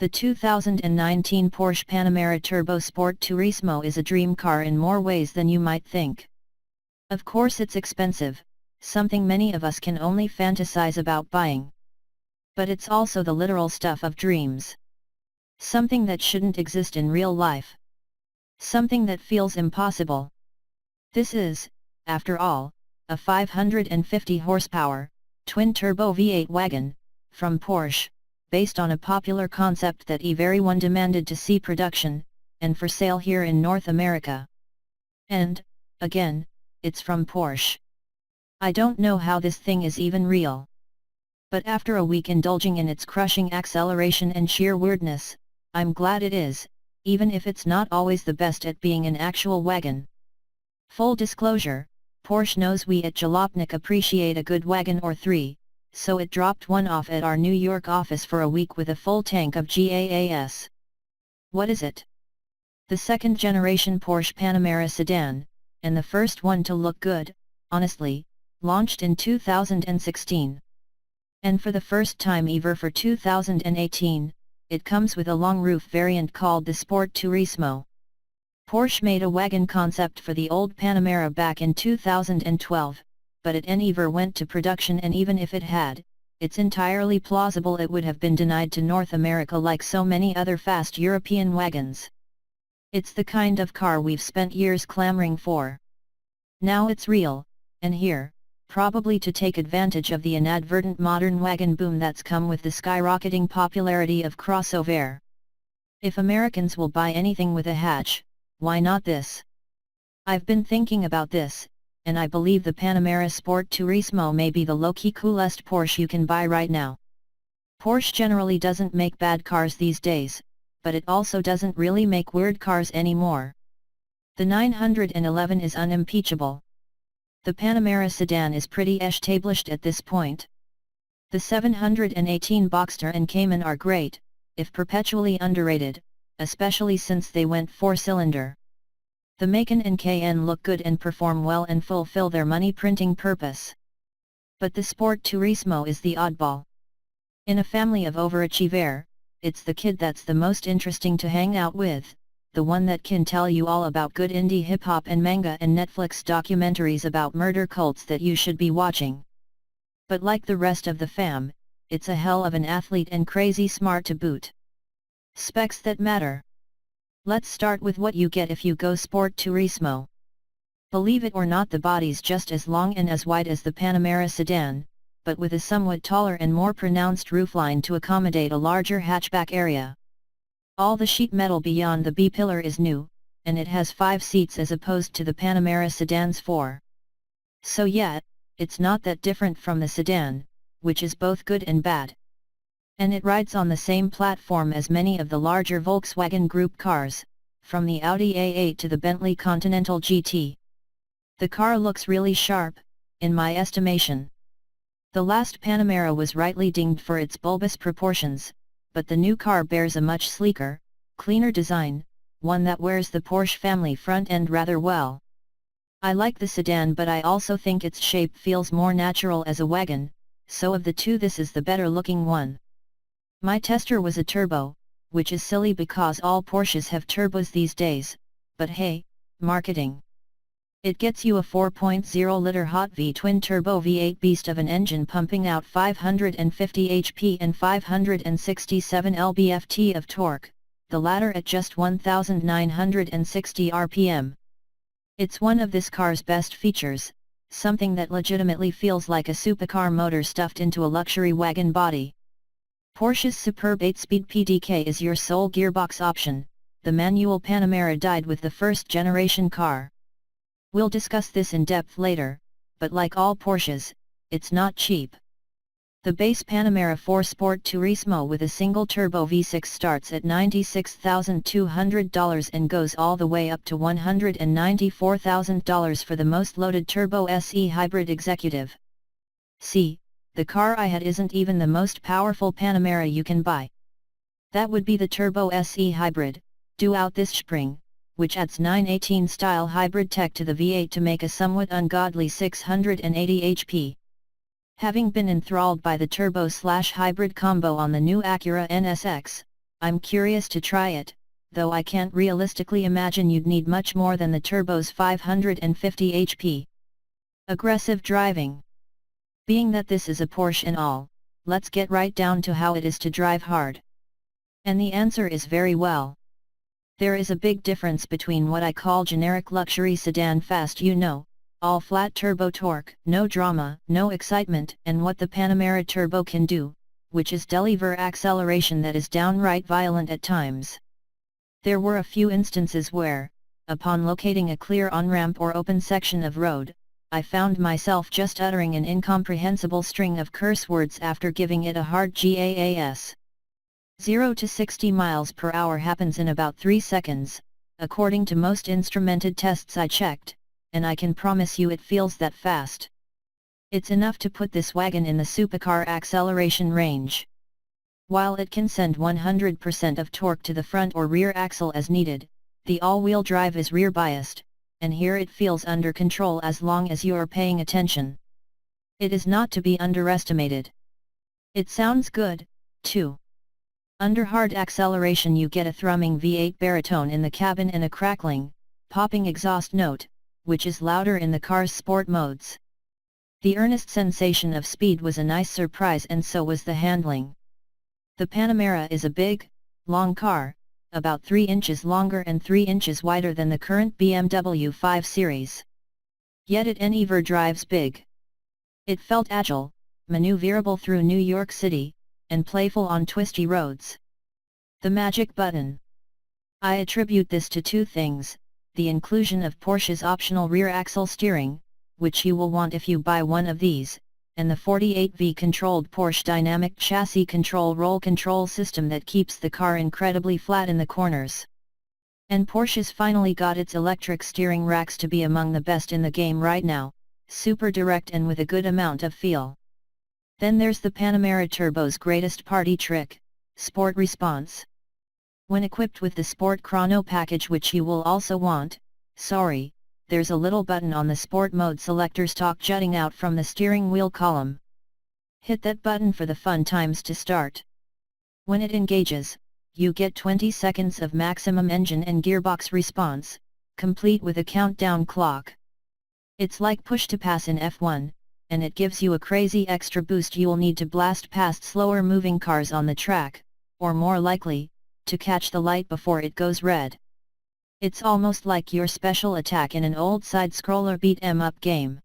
The 2019 Porsche Panamera Turbo Sport Turismo is a dream car in more ways than you might think. Of course it's expensive, something many of us can only fantasize about buying. But it's also the literal stuff of dreams. Something that shouldn't exist in real life. Something that feels impossible. This is, after all, a 550 horsepower, twin-turbo V8 wagon, from Porsche, based on a popular concept that everyone demanded to see production, and for sale here in North America. And, again, it's from Porsche. I don't know how this thing is even real. But after a week indulging in its crushing acceleration and sheer weirdness, I'm glad it is, even if it's not always the best at being an actual wagon. Full disclosure, Porsche knows we at Jalopnik appreciate a good wagon or three, so it dropped one off at our New York office for a week with a full tank of gas. What is it? The second generation Porsche Panamera sedan, and the first one to look good, honestly, launched in 2016. And for the first time ever for 2018, it comes with a long roof variant called the Sport Turismo. Porsche made a wagon concept for the old Panamera back in 2012, but it never went to production, and even if it had, it's entirely plausible it would have been denied to North America like so many other fast European wagons. It's the kind of car we've spent years clamoring for. Now it's real, and here, probably to take advantage of the inadvertent modern wagon boom that's come with the skyrocketing popularity of crossover. If Americans will buy anything with a hatch, why not this? I've been thinking about this, and I believe the Panamera Sport Turismo may be the low-key coolest Porsche you can buy right now. Porsche generally doesn't make bad cars these days, but it also doesn't really make weird cars anymore. The 911 is unimpeachable. The Panamera sedan is pretty established at this point. The 718 Boxster and Cayman are great, if perpetually underrated, especially since they went 4-cylinder. The Macan and Cayenne look good and perform well and fulfill their money-printing purpose. But the Sport Turismo is the oddball. In a family of overachiever, it's the kid that's the most interesting to hang out with, the one that can tell you all about good indie hip-hop and manga and Netflix documentaries about murder cults that you should be watching. But like the rest of the fam, it's a hell of an athlete and crazy smart to boot. Specs that matter. Let's start with what you get if you go Sport Turismo. Believe it or not, the body's just as long and as wide as the Panamera sedan, but with a somewhat taller and more pronounced roofline to accommodate a larger hatchback area. All the sheet metal beyond the B-pillar is new, and it has 5 seats as opposed to the Panamera sedan's 4. So yeah, it's not that different from the sedan, which is both good and bad. And it rides on the same platform as many of the larger Volkswagen Group cars, from the Audi A8 to the Bentley Continental GT. The car looks really sharp, in my estimation. The last Panamera was rightly dinged for its bulbous proportions, but the new car bears a much sleeker, cleaner design, one that wears the Porsche family front end rather well. I like the sedan, but I also think its shape feels more natural as a wagon, so of the two this is the better looking one. My tester was a turbo, which is silly because all Porsches have turbos these days, but hey, marketing. It gets you a 4.0-liter hot V twin-turbo V8 beast of an engine pumping out 550 HP and 567 lb-ft of torque, the latter at just 1,960 rpm. It's one of this car's best features, something that legitimately feels like a supercar motor stuffed into a luxury wagon body. Porsche's superb 8-speed PDK is your sole gearbox option. The manual Panamera died with the first-generation car. We'll discuss this in depth later, but like all Porsches, it's not cheap. The base Panamera 4 Sport Turismo with a single turbo V6 starts at $96,200 and goes all the way up to $194,000 for the most loaded Turbo SE Hybrid Executive. See, the car I had isn't even the most powerful Panamera you can buy. That would be the Turbo SE Hybrid, due out this spring, which adds 918 style hybrid tech to the V8 to make a somewhat ungodly 680 HP. Having been enthralled by the turbo/hybrid combo on the new Acura NSX, I'm curious to try it, though I can't realistically imagine you'd need much more than the turbo's 550 HP. Aggressive driving. Being that this is a Porsche and all, let's get right down to how it is to drive hard. And the answer is very well. There is a big difference between what I call generic luxury sedan fast, all flat turbo torque, no drama, no excitement, and what the Panamera Turbo can do, which is deliver acceleration that is downright violent at times. There were a few instances where, upon locating a clear on-ramp or open section of road, I found myself just uttering an incomprehensible string of curse words after giving it a hard gas. 0 to 60 miles per hour happens in about 3 seconds, according to most instrumented tests I checked, and I can promise you it feels that fast. It's enough to put this wagon in the supercar acceleration range. While it can send 100% of torque to the front or rear axle as needed, the all-wheel drive is rear-biased, and here it feels under control as long as you are paying attention. It is not to be underestimated. It sounds good, too. Under hard acceleration you get a thrumming V8 baritone in the cabin and a crackling, popping exhaust note, which is louder in the car's sport modes. The earnest sensation of speed was a nice surprise, and so was the handling. The Panamera is a big, long car, about 3 inches longer and 3 inches wider than the current BMW 5 Series. Yet it never drives big. It felt agile, maneuverable through New York City, and playful on twisty roads. The magic button. I attribute this to 2 things, the inclusion of Porsche's optional rear axle steering, which you will want if you buy one of these, and the 48V controlled Porsche dynamic chassis control roll control system that keeps the car incredibly flat in the corners. And Porsche's finally got its electric steering racks to be among the best in the game right now, super direct and with a good amount of feel. Then there's the Panamera Turbo's greatest party trick, Sport Response. When equipped with the Sport Chrono package, which you will also want, there's a little button on the Sport mode selector stalk jutting out from the steering wheel column. Hit that button for the fun times to start. When it engages, you get 20 seconds of maximum engine and gearbox response, complete with a countdown clock. It's like push to pass in F1, and it gives you a crazy extra boost you'll need to blast past slower moving cars on the track, or more likely, to catch the light before it goes red. It's almost like your special attack in an old side-scroller beat-em-up game.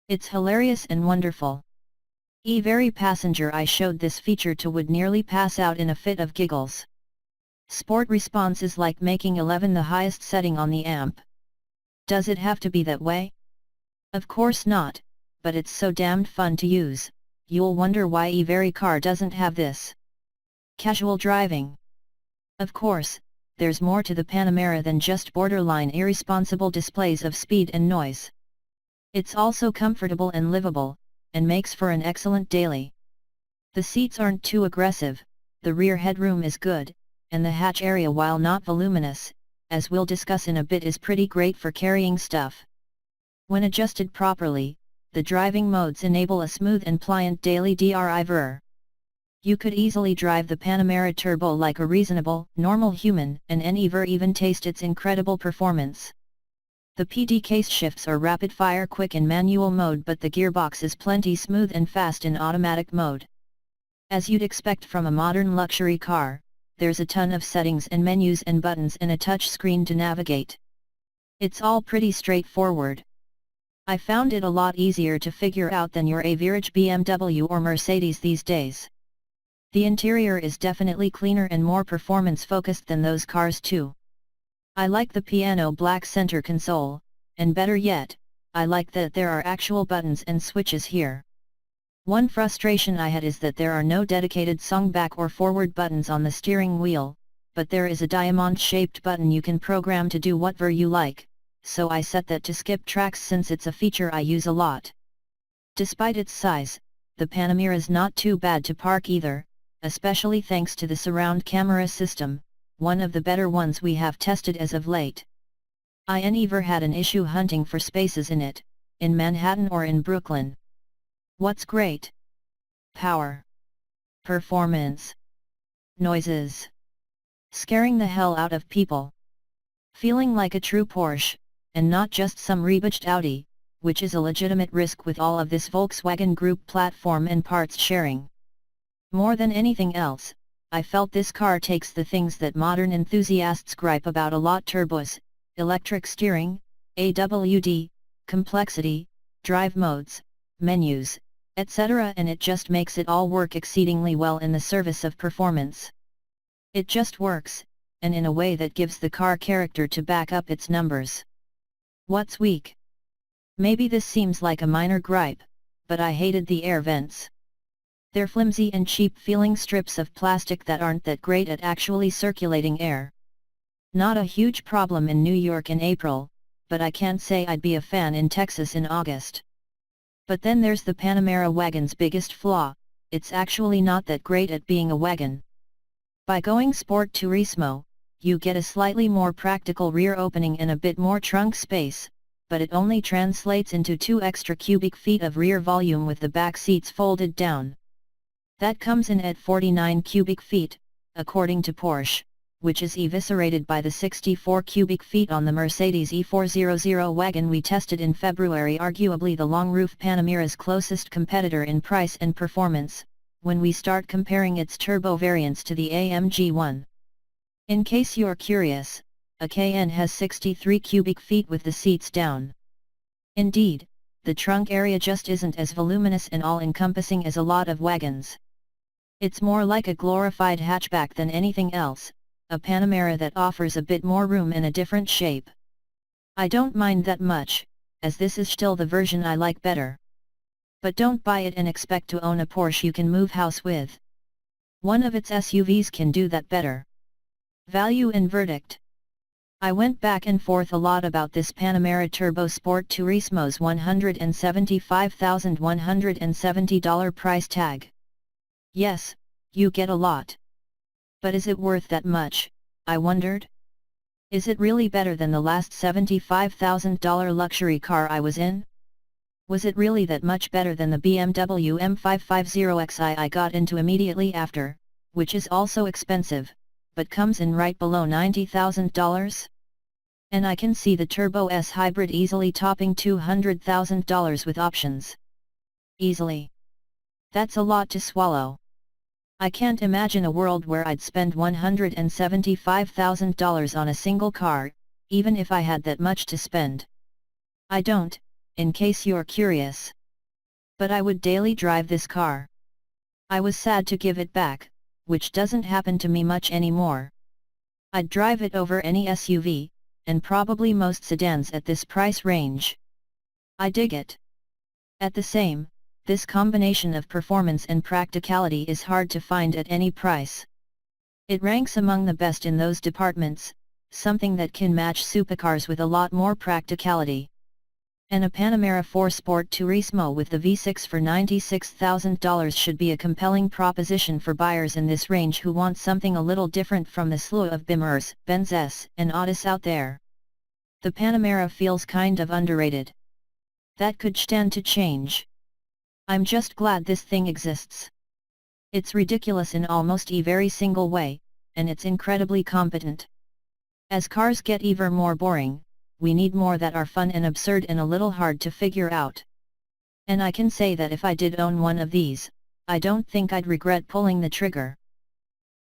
It's hilarious and wonderful. Very passenger I showed this feature to would nearly pass out in a fit of giggles. Sport Response is like making 11 the highest setting on the amp. Does it have to be that way? Of course not, but it's so damned fun to use. You'll wonder why very car doesn't have this. Casual driving. Of course, there's more to the Panamera than just borderline irresponsible displays of speed and noise. It's also comfortable and livable, and makes for an excellent daily. The seats aren't too aggressive, the rear headroom is good, and the hatch area, while not voluminous, as we'll discuss in a bit, is pretty great for carrying stuff. When adjusted properly, the driving modes enable a smooth and pliant daily drive. You could easily drive the Panamera Turbo like a reasonable, normal human, and never even taste its incredible performance. The PD case shifts are rapid-fire quick in manual mode, but the gearbox is plenty smooth and fast in automatic mode. As you'd expect from a modern luxury car, there's a ton of settings and menus and buttons and a touch screen to navigate. It's all pretty straightforward. I found it a lot easier to figure out than your average BMW or Mercedes these days. The interior is definitely cleaner and more performance-focused than those cars too. I like the piano black center console, and better yet, I like that there are actual buttons and switches here. One frustration I had is that there are no dedicated song back or forward buttons on the steering wheel, but there is a diamond-shaped button you can program to do whatever you like, so I set that to skip tracks since it's a feature I use a lot. Despite its size, the Panamera's not too bad to park either, especially thanks to the surround camera system, one of the better ones we have tested as of late. I never had an issue hunting for spaces in it, in Manhattan or in Brooklyn. What's great? Power. Performance. Noises. scaring the hell out of people. Feeling like a true Porsche, and not just some rebadged Audi, which is a legitimate risk with all of this Volkswagen Group platform and parts sharing. More than anything else, I felt this car takes the things that modern enthusiasts gripe about a lot: turbos, electric steering, AWD, complexity, drive modes, menus, etc., and it just makes it all work exceedingly well in the service of performance. It just works, and in a way that gives the car character to back up its numbers. What's weak? Maybe this seems like a minor gripe, but I hated the air vents. They're flimsy and cheap-feeling strips of plastic that aren't that great at actually circulating air. Not a huge problem in New York in April, but I can't say I'd be a fan in Texas in August. But then there's the Panamera wagon's biggest flaw: it's actually not that great at being a wagon. By going Sport Turismo, you get a slightly more practical rear opening and a bit more trunk space, but it only translates into 2 extra cubic feet of rear volume with the back seats folded down. That comes in at 49 cubic feet, according to Porsche, which is eviscerated by the 64 cubic feet on the Mercedes E400 wagon we tested in February, arguably the long-roof Panamera's closest competitor in price and performance, when we start comparing its turbo variants to the AMG one. In case you're curious, a Cayenne has 63 cubic feet with the seats down. Indeed, the trunk area just isn't as voluminous and all-encompassing as a lot of wagons. It's more like a glorified hatchback than anything else, a Panamera that offers a bit more room in a different shape. I don't mind that much, as this is still the version I like better. But don't buy it and expect to own a Porsche you can move house with. One of its SUVs can do that better. Value and verdict. I went back and forth a lot about this Panamera Turbo Sport Turismo's $175,170 price tag. Yes, you get a lot. But is it worth that much, I wondered? Is it really better than the last $75,000 luxury car I was in? Was it really that much better than the BMW M550Xi I got into immediately after, which is also expensive, but comes in right below $90,000? And I can see the Turbo S Hybrid easily topping $200,000 with options. Easily. That's a lot to swallow. I can't imagine a world where I'd spend $175,000 on a single car, even if I had that much to spend. I don't, in case you're curious. But I would daily drive this car. I was sad to give it back, which doesn't happen to me much anymore. I'd drive it over any SUV, and probably most sedans at this price range. I dig it. At the same, this combination of performance and practicality is hard to find at any price. It ranks among the best in those departments, something that can match supercars with a lot more practicality. And a Panamera 4 Sport Turismo with the V6 for $96,000 should be a compelling proposition for buyers in this range who want something a little different from the slew of Beamers, Benz S, and Audis out there. The Panamera feels kind of underrated. That could stand to change. I'm just glad this thing exists. It's ridiculous in almost every single way, and it's incredibly competent. As cars get ever more boring, we need more that are fun and absurd and a little hard to figure out. And I can say that if I did own one of these, I don't think I'd regret pulling the trigger.